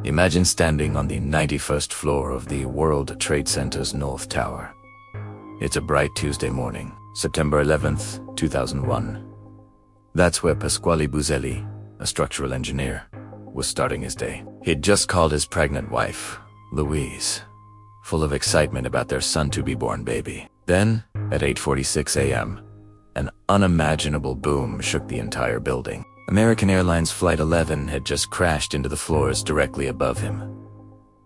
Imagine standing on the 91st floor of the World Trade Center's North Tower. It's a bright Tuesday morning, September 11th, 2001. That's where Pasquale Buzzelli, a structural engineer, was starting his day. He'd just called his pregnant wife, Louise, full of excitement about their soon-to-be-born baby. Then, at 8:46 a.m., an unimaginable boom shook the entire building. American Airlines Flight 11 had just crashed into the floors directly above him.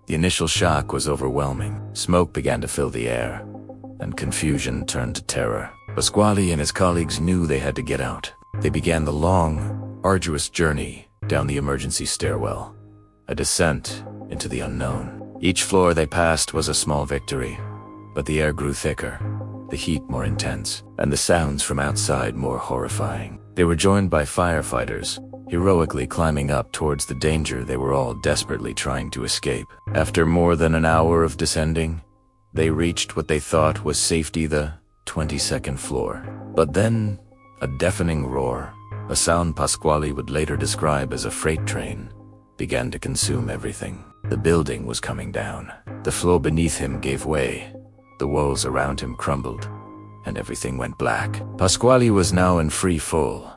The initial shock was overwhelming. Smoke began to fill the air, and confusion turned to terror. Pasquale and his colleagues knew they had to get out. They began the long, arduous journey down the emergency stairwell, a descent into the unknown. Each floor they passed was a small victory, but the air grew thicker, the heat more intense, and the sounds from outside more horrifying. They were joined by firefighters, heroically climbing up towards the danger they were all desperately trying to escape. After more than an hour of descending, they reached what they thought was safety, the 22nd floor. But then, a deafening roar, a sound Pasquale would later describe as a freight train, began to consume everything. The building was coming down. The floor beneath him gave way. The walls around him crumbled, and everything went black. Pasquale was now in free fall,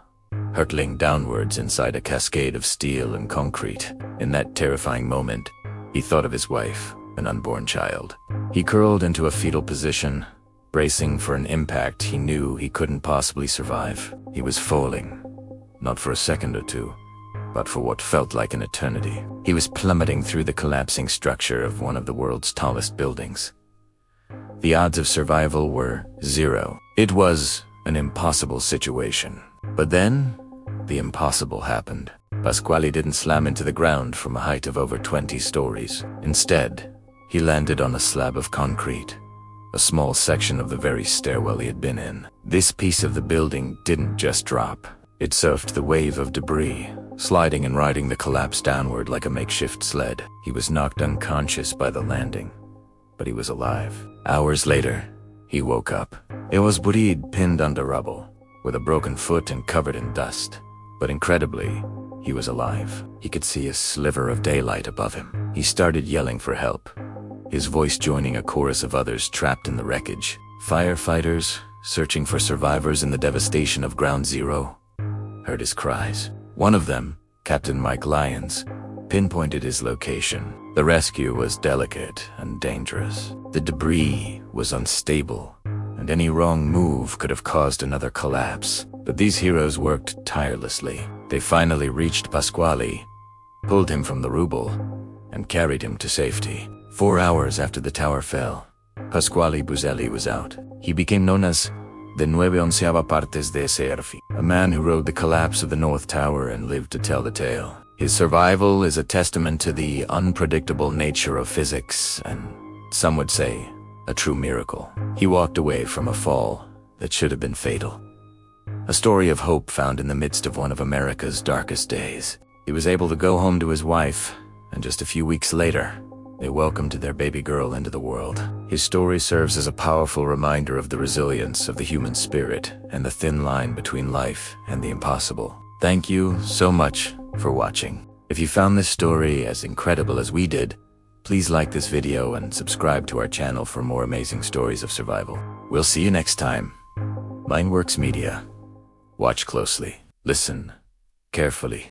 hurtling downwards inside a cascade of steel and concrete. In that terrifying moment, he thought of his wife, an unborn child. He curled into a fetal position, bracing for an impact he knew he couldn't possibly survive. He was falling, not for a second or two, but for what felt like an eternity. He was plummeting through the collapsing structure of one of the world's tallest buildings. The odds of survival were 0. It was an impossible situation. But then, the impossible happened. Pasquale didn't slam into the ground from a height of over 20 stories. Instead, he landed on a slab of concrete, a small section of the very stairwell he had been in. This piece of the building didn't just drop. It surfed the wave of debris, sliding and riding the collapse downward like a makeshift sled. He was knocked unconscious by the landing, but he was alive. Hours later, he woke up. It was Burid, pinned under rubble, with a broken foot and covered in dust. But incredibly, he was alive. He could see a sliver of daylight above him. He started yelling for help, his voice joining a chorus of others trapped in the wreckage. Firefighters, searching for survivors in the devastation of Ground Zero, heard his cries. One of them, Captain Mike Lyons, pinpointed his location. The rescue was delicate and dangerous. The debris was unstable, and any wrong move could have caused another collapse. But these heroes worked tirelessly. They finally reached Pasquale, pulled him from the rubble, and carried him to safety. 4 hours after the tower fell, Pasquale Buzzelli was out. He became known as the 9/11 partes de ese edificio, a man who rode the collapse of the North Tower and lived to tell the tale. His survival is a testament to the unpredictable nature of physics and, some would say, a true miracle. He walked away from a fall that should have been fatal. A story of hope found in the midst of one of America's darkest days. He was able to go home to his wife, and just a few weeks later, they welcomed their baby girl into the world. His story serves as a powerful reminder of the resilience of the human spirit and the thin line between life and the impossible. Thank you so much for watching. If you found this story as incredible as we did, please like this video and subscribe to our channel for more amazing stories of survival. We'll see you next time. Mindworks Media. Watch closely. Listen carefully.